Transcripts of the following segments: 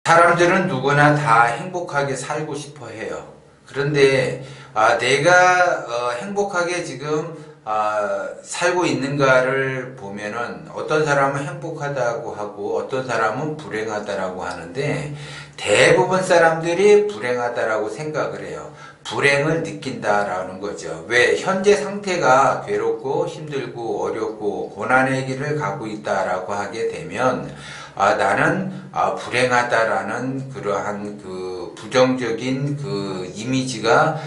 사람들은 누구나 다 행복하게 살고 싶어 해요. 그런데 내가 행복하게 지금 살고 있는가를 보면은 어떤 사람은 행복하다고 하고 어떤 사람은 불행하다라고 하는데 대부분 사람들이 불행하다라고 생각을 해요. 불행을 느낀다라는 거죠. 왜? 현재 상태가 괴롭고 힘들고 어렵고 고난의 길을 가고 있다라고 하게 되면 나는 불행하다라는 그러한 그 부정적인 그 이미지가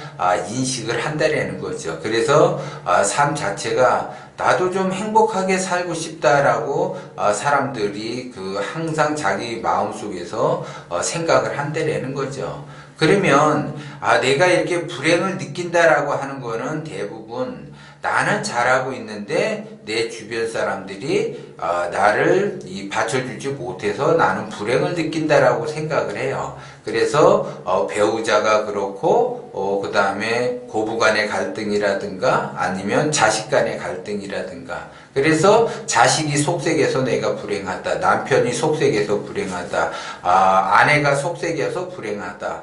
인식을 한다라는 거죠. 그래서 삶 자체가 나도 좀 행복하게 살고 싶다라고 사람들이 그 항상 자기 마음속에서 생각을 한다라는 거죠. 그러면 내가 이렇게 불행을 느낀다라고 하는 거는 대부분 나는 잘하고 있는데 내 주변 사람들이 나를 받쳐주지 못해서 나는 불행을 느낀다라고 생각을 해요. 그래서 배우자가 그렇고 그 다음에 고부 간의 갈등이라든가 아니면 자식 간의 갈등이라든가 그래서 자식이 속색해서 내가 불행하다, 남편이 속색해서 불행하다, 아내가 속색해서 불행하다.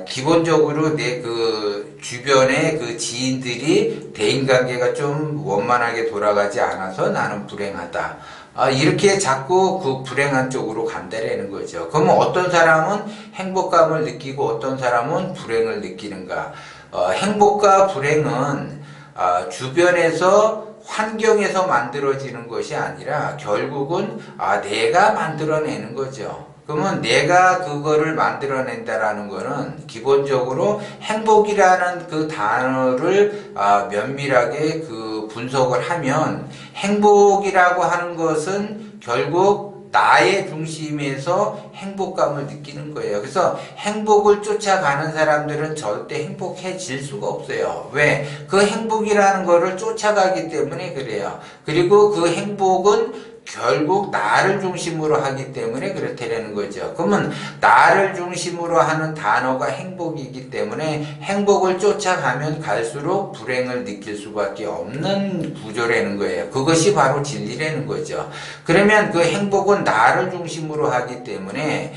기본적으로 내 그 주변의 그 지인들이 대인관계가 좀 원만하게 돌아가지 않아서 나는 불행하다. 이렇게 자꾸 그 불행한 쪽으로 간다라는 거죠. 그러면 어떤 사람은 행복감을 느끼고 어떤 사람은 불행을 느끼는가? 행복과 불행은 주변에서 환경에서 만들어지는 것이 아니라 결국은 내가 만들어내는 거죠. 그러면 내가 그거를 만들어낸다라는 거는 기본적으로 행복이라는 그 단어를 면밀하게 그 분석을 하면 행복이라고 하는 것은 결국 나의 중심에서 행복감을 느끼는 거예요. 그래서 행복을 쫓아가는 사람들은 절대 행복해질 수가 없어요. 왜? 그 행복이라는 거를 쫓아가기 때문에 그래요. 그리고 그 행복은 결국 나를 중심으로 하기 때문에 그렇다는 거죠. 그러면 나를 중심으로 하는 단어가 행복이기 때문에 행복을 쫓아가면 갈수록 불행을 느낄 수밖에 없는 구조라는 거예요. 그것이 바로 진리라는 거죠. 그러면 그 행복은 나를 중심으로 하기 때문에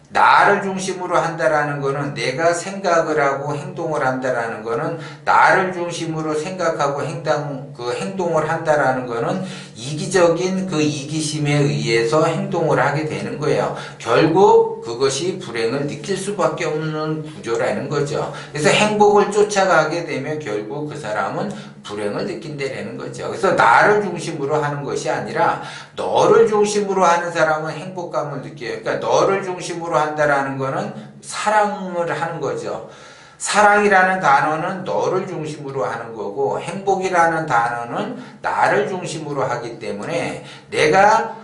나를 중심으로 한다라는 거는 내가 생각을 하고 행동을 한다라는 거는 나를 중심으로 생각하고 행동을 한다라는 거는 이기적인 그 이기심에 의해서 행동을 하게 되는 거예요. 결국 그것이 불행을 느낄 수밖에 없는 구조라는 거죠. 그래서 행복을 쫓아가게 되면 결국 그 사람은 불행을 느낀다는 거죠. 그래서 나를 중심으로 하는 것이 아니라 너를 중심으로 하는 사람은 행복감을 느껴요. 그러니까 너를 중심으로 한다라는 거는 사랑을 하는 거죠. 사랑이라는 단어는 너를 중심으로 하는 거고 행복이라는 단어는 나를 중심으로 하기 때문에 내가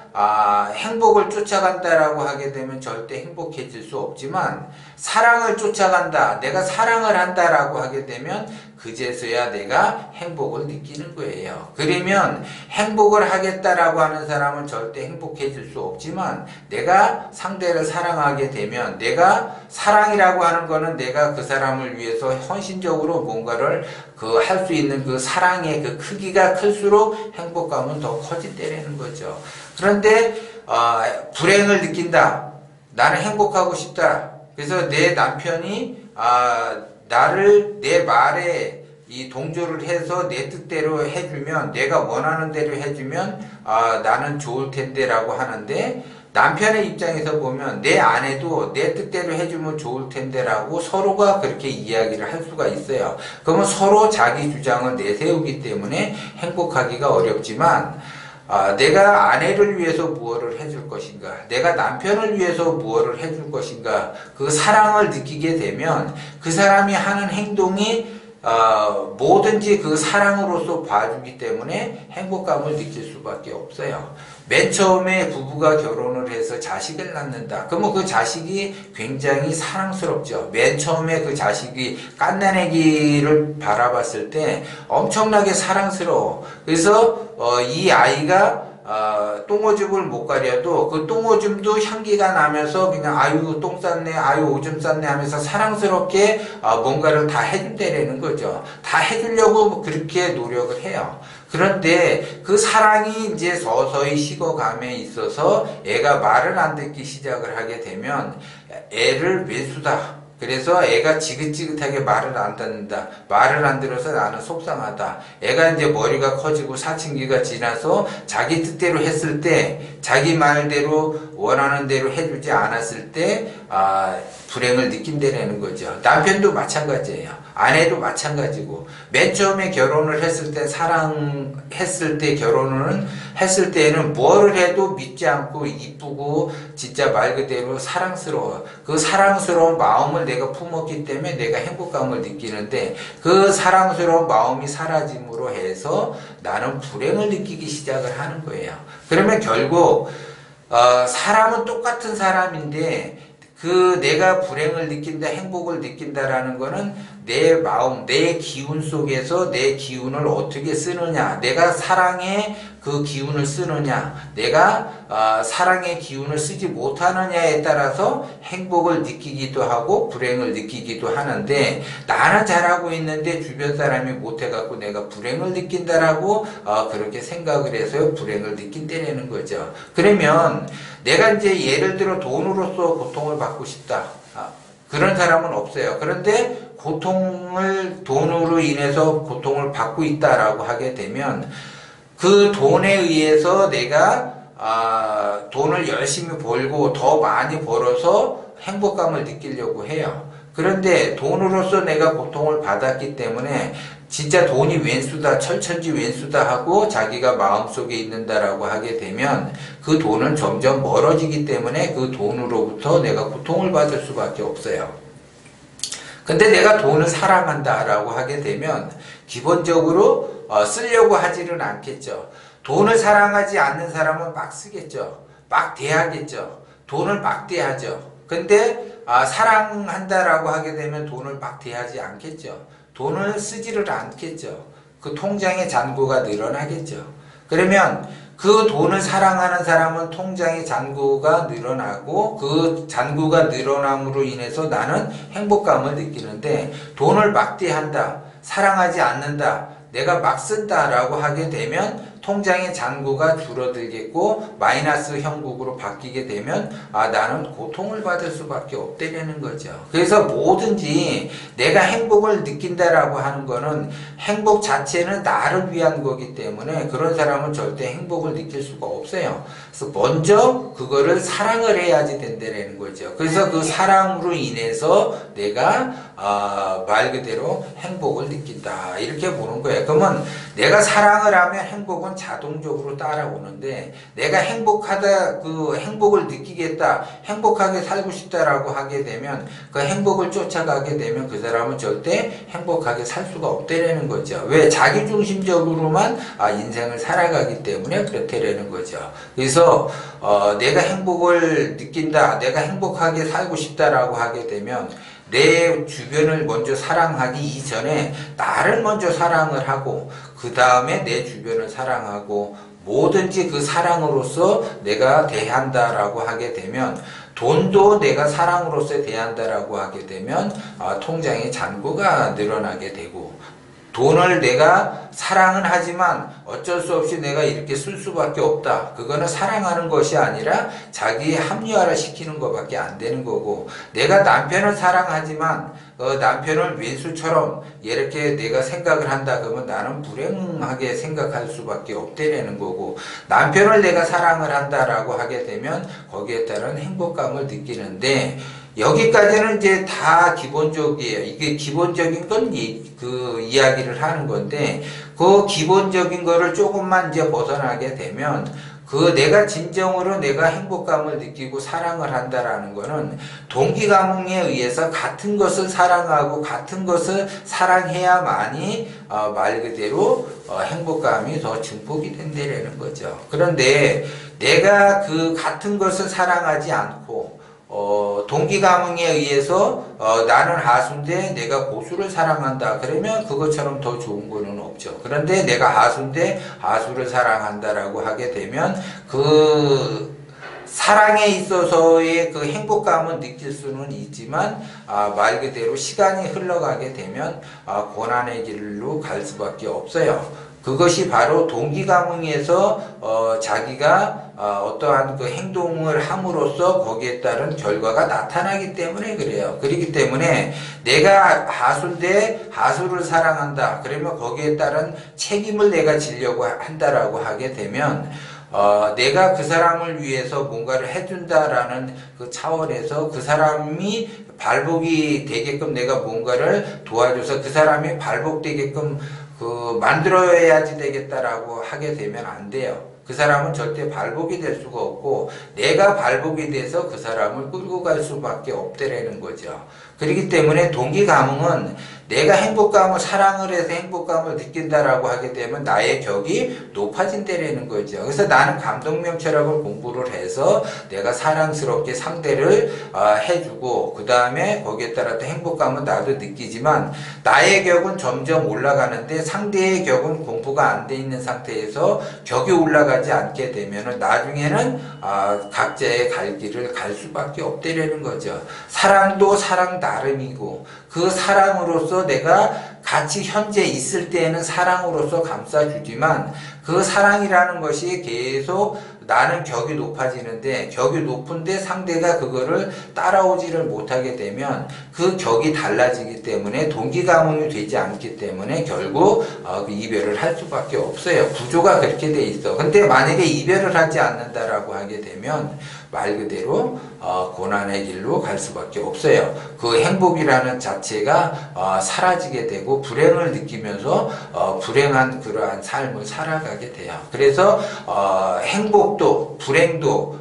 행복을 쫓아간다라고 하게 되면 절대 행복해질 수 없지만 사랑을 쫓아간다, 내가 사랑을 한다라고 하게 되면 그제서야 내가 행복을 느끼는 거예요. 그러면 행복을 하겠다라고 하는 사람은 절대 행복해질 수 없지만 내가 상대를 사랑하게 되면 내가 사랑이라고 하는 거는 내가 그 사람을 위해서 헌신적으로 뭔가를 할 수 있는 그 사랑의 그 크기가 클수록 행복감은 더 커진다는 거죠. 그런데 불행을 느낀다. 나는 행복하고 싶다. 그래서 내 남편이 나를 내 말에 동조를 해서 내 뜻대로 해주면 내가 원하는 대로 해주면 나는 좋을 텐데라고 하는데 남편의 입장에서 보면 내 아내도 내 뜻대로 해주면 좋을 텐데라고 서로가 그렇게 이야기를 할 수가 있어요. 그러면 서로 자기 주장을 내세우기 때문에 행복하기가 어렵지만 내가 아내를 위해서 무엇을 해줄 것인가, 내가 남편을 위해서 무엇을 해줄 것인가, 그 사랑을 느끼게 되면 그 사람이 하는 행동이 뭐든지 그 사랑으로서 봐주기 때문에 행복감을 느낄 수밖에 없어요. 맨 처음에 부부가 결혼을 해서 자식을 낳는다. 그러면 그 자식이 굉장히 사랑스럽죠. 맨 처음에 그 자식이 갓난아기를 바라봤을 때 엄청나게 사랑스러워. 그래서 이 아이가 똥오줌을 못 가려도 그 똥오줌도 향기가 나면서 그냥 아유 똥 쌌네, 아유 오줌 쌌네 하면서 사랑스럽게 뭔가를 다 해준다는 거죠. 다 해주려고 그렇게 노력을 해요. 그런데 그 사랑이 이제 서서히 식어감에 있어서 애가 말을 안 듣기 시작을 하게 되면 애를 외수다. 그래서 애가 지긋지긋하게 말을 안 듣는다. 말을 안 들어서 나는 속상하다. 애가 이제 머리가 커지고 사춘기가 지나서 자기 뜻대로 했을 때, 자기 말대로 원하는 대로 해주지 않았을 때, 불행을 느낀다는 거죠. 남편도 마찬가지예요. 아내도 마찬가지고. 맨 처음에 결혼을 했을 때, 사랑했을 때, 결혼을 했을 때에는 뭐를 해도 믿지 않고 이쁘고 진짜 말 그대로 사랑스러워. 그 사랑스러운 마음을 내가 품었기 때문에 내가 행복감을 느끼는데, 그 사랑스러운 마음이 사라짐으로 해서 나는 불행을 느끼기 시작을 하는 거예요. 그러면 결국 사람은 똑같은 사람인데 내가 불행을 느낀다, 행복을 느낀다라는 거는 내 마음, 내 기운 속에서 내 기운을 어떻게 쓰느냐, 내가 사랑의 그 기운을 쓰느냐, 내가 사랑의 기운을 쓰지 못하느냐에 따라서 행복을 느끼기도 하고 불행을 느끼기도 하는데, 나는 잘하고 있는데 주변 사람이 못해갖고 내가 불행을 느낀다라고 그렇게 생각을 해서 불행을 느낀다는 거죠. 그러면 내가 이제 예를 들어 돈으로서 고통을 받고 싶다. 그런 사람은 없어요. 그런데 돈으로 인해서 고통을 받고 있다라고 하게 되면 그 돈에 의해서 내가 돈을 열심히 벌고 더 많이 벌어서 행복감을 느끼려고 해요. 그런데 돈으로서 내가 고통을 받았기 때문에 진짜 돈이 왼수다, 철천지 왼수다 하고 자기가 마음속에 있는다라고 하게 되면 그 돈은 점점 멀어지기 때문에 그 돈으로부터 내가 고통을 받을 수밖에 없어요. 근데 내가 돈을 사랑한다라고 하게 되면 기본적으로 쓰려고 하지는 않겠죠. 돈을 사랑하지 않는 사람은 막 쓰겠죠. 막 대하겠죠. 돈을 막 대하죠. 근데 사랑한다라고 하게 되면 돈을 막 대하지 않겠죠. 돈을 쓰지를 않겠죠. 그 통장의 잔고가 늘어나겠죠. 그러면 그 돈을 사랑하는 사람은 통장의 잔고가 늘어나고 그 잔고가 늘어남으로 인해서 나는 행복감을 느끼는데, 돈을 막대한다, 사랑하지 않는다, 내가 막 쓴다라고 하게 되면 통장의 잔고가 줄어들겠고 마이너스 형국으로 바뀌게 되면 나는 고통을 받을 수밖에 없다는 거죠. 그래서 뭐든지 내가 행복을 느낀다라고 하는 거는 행복 자체는 나를 위한 거기 때문에 그런 사람은 절대 행복을 느낄 수가 없어요. 그래서 먼저 그거를 사랑을 해야지 된다는 거죠. 그래서 그 사랑으로 인해서 내가 말 그대로 행복을 느낀다, 이렇게 보는 거예요. 그러면 내가 사랑을 하면 행복은 자동적으로 따라오는데, 내가 행복을 느끼겠다, 행복하게 살고 싶다라고 하게 되면 그 행복을 쫓아가게 되면 그 사람은 절대 행복하게 살 수가 없다라는 거죠. 왜? 자기중심적으로만 인생을 살아가기 때문에 그렇다라는 거죠. 그래서 내가 행복을 느낀다, 내가 행복하게 살고 싶다라고 하게 되면 내 주변을 먼저 사랑하기 이전에 나를 먼저 사랑을 하고 그 다음에 내 주변을 사랑하고 뭐든지 그 사랑으로서 내가 대한다라고 하게 되면, 돈도 내가 사랑으로서 대한다라고 하게 되면 통장의 잔고가 늘어나게 되고, 돈을 내가 사랑은 하지만 어쩔 수 없이 내가 이렇게 쓸 수밖에 없다. 그거는 사랑하는 것이 아니라 자기의 합리화를 시키는 것밖에 안 되는 거고, 내가 남편을 사랑하지만 남편을 왼수처럼 이렇게 내가 생각을 한다 그러면 나는 불행하게 생각할 수밖에 없다는 거고, 남편을 내가 사랑을 한다라고 하게 되면 거기에 따른 행복감을 느끼는데, 여기까지는 이제 다 기본적이에요. 이게 기본적인 건 그 이야기를 하는 건데, 그 기본적인 거를 조금만 이제 벗어나게 되면 내가 진정으로 내가 행복감을 느끼고 사랑을 한다라는 거는 동기감흥에 의해서 같은 것을 사랑하고 같은 것을 사랑해야만이 말 그대로 행복감이 더 증폭이 된다는 거죠. 그런데 내가 그 같은 것을 사랑하지 않고 동기감흥에 의해서 나는 하수인데 내가 고수를 사랑한다 그러면 그것처럼 더 좋은 거는 없죠. 그런데 내가 하수인데 하수를 사랑한다라고 하게 되면 그 사랑에 있어서의 그 행복감은 느낄 수는 있지만 말 그대로 시간이 흘러가게 되면 고난의 길로 갈 수밖에 없어요. 그것이 바로 동기감흥에서 자기가 어떠한 그 행동을 함으로써 거기에 따른 결과가 나타나기 때문에 그래요. 그렇기 때문에 내가 하수인데 하수를 사랑한다. 그러면 거기에 따른 책임을 내가 지려고 한다라고 하게 되면 내가 그 사람을 위해서 뭔가를 해준다라는 그 차원에서 그 사람이 발복이 되게끔 내가 뭔가를 도와줘서 그 사람이 발복되게끔 만들어야지 되겠다라고 하게 되면 안 돼요. 그 사람은 절대 발복이 될 수가 없고 내가 발복이 돼서 그 사람을 끌고 갈 수밖에 없다라는 거죠. 그렇기 때문에 동기감흥은 내가 행복감을 사랑을 해서 행복감을 느낀다라고 하게 되면 나의 격이 높아진다라는 거죠. 그래서 나는 감독명철학을 공부를 해서 내가 사랑스럽게 상대를 해주고 그 다음에 거기에 따라 또 행복감은 나도 느끼지만 나의 격은 점점 올라가는데 상대의 격은 공부가 안 돼 있는 상태에서 격이 올라가지 않게 되면 나중에는 각자의 갈 길을 갈 수밖에 없다라는 거죠. 사랑도 사랑 나름이고 그 사랑으로서 내가 같이 현재 있을 때에는 사랑으로서 감싸주지만 그 사랑이라는 것이 계속 나는 격이 높아지는데 격이 높은데 상대가 그거를 따라오지를 못하게 되면 그 격이 달라지기 때문에 동기감흥이 되지 않기 때문에 결국 그 이별을 할 수밖에 없어요. 구조가 그렇게 돼 있어. 근데 만약에 이별을 하지 않는다라고 하게 되면 말 그대로 고난의 길로 갈 수밖에 없어요. 그 행복이라는 자체가 사라지게 되고 불행을 느끼면서 불행한 그러한 삶을 살아가게 돼요. 그래서 행복도 불행도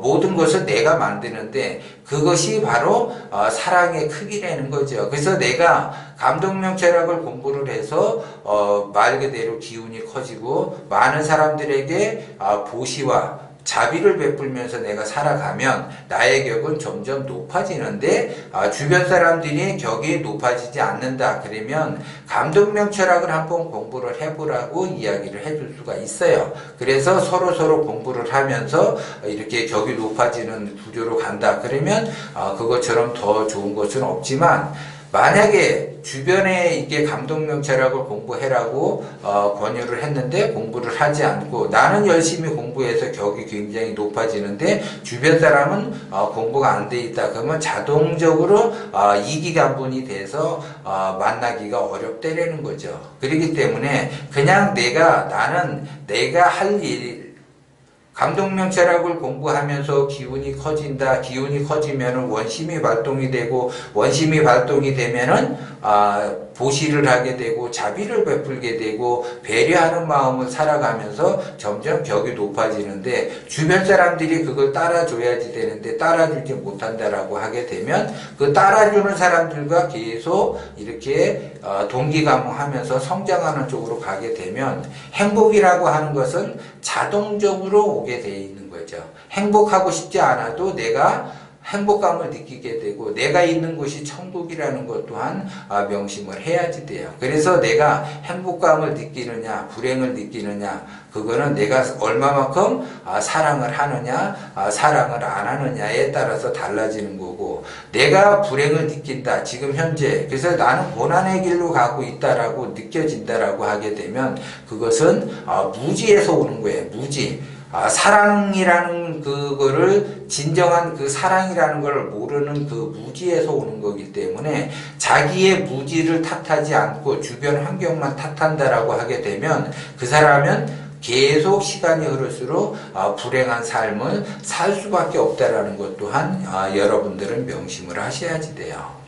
모든 것을 내가 만드는데 그것이 바로 사랑의 크기라는 거죠. 그래서 내가 감독명철학을 공부를 해서 말 그대로 기운이 커지고 많은 사람들에게 보시와 자비를 베풀면서 내가 살아가면 나의 격은 점점 높아지는데 주변 사람들이 격이 높아지지 않는다 그러면 감독명철학을 한번 공부를 해보라고 이야기를 해줄 수가 있어요. 그래서 서로 공부를 하면서 이렇게 격이 높아지는 구조로 간다 그러면 그것처럼 더 좋은 것은 없지만 만약에 주변에 이게 감독명철학을 공부해라고 권유를 했는데 공부를 하지 않고 나는 열심히 공부해서 격이 굉장히 높아지는데 주변 사람은 공부가 안 돼 있다 그러면 자동적으로 이기감분이 돼서 만나기가 어렵다라는 거죠. 그렇기 때문에 그냥 나는 내가 할 일 감독명철학을 공부하면서 기운이 커진다. 기운이 커지면 원심이 발동이 되고 원심이 발동이 되면은 보시를 하게 되고 자비를 베풀게 되고 배려하는 마음을 살아가면서 점점 격이 높아지는데 주변 사람들이 그걸 따라줘야지 되는데 따라주지 못한다라고 하게 되면 그 따라주는 사람들과 계속 이렇게 동기감흥하면서 성장하는 쪽으로 가게 되면 행복이라고 하는 것은 자동적으로 오게 돼 있는 거죠. 행복하고 싶지 않아도 내가 행복감을 느끼게 되고 내가 있는 곳이 천국이라는 것 또한 명심을 해야지 돼요. 그래서 내가 행복감을 느끼느냐 불행을 느끼느냐 그거는 내가 얼마만큼 사랑을 하느냐 사랑을 안 하느냐에 따라서 달라지는 거고 내가 불행을 느낀다 지금 현재 그래서 나는 고난의 길로 가고 있다라고 느껴진다라고 하게 되면 그것은 무지에서 오는 거예요. 무지. 사랑이라는 그거를 진정한 그 사랑이라는 걸 모르는 그 무지에서 오는 거기 때문에 자기의 무지를 탓하지 않고 주변 환경만 탓한다라고 하게 되면 그 사람은 계속 시간이 흐를수록 불행한 삶을 살 수밖에 없다라는 것 또한 여러분들은 명심을 하셔야지 돼요.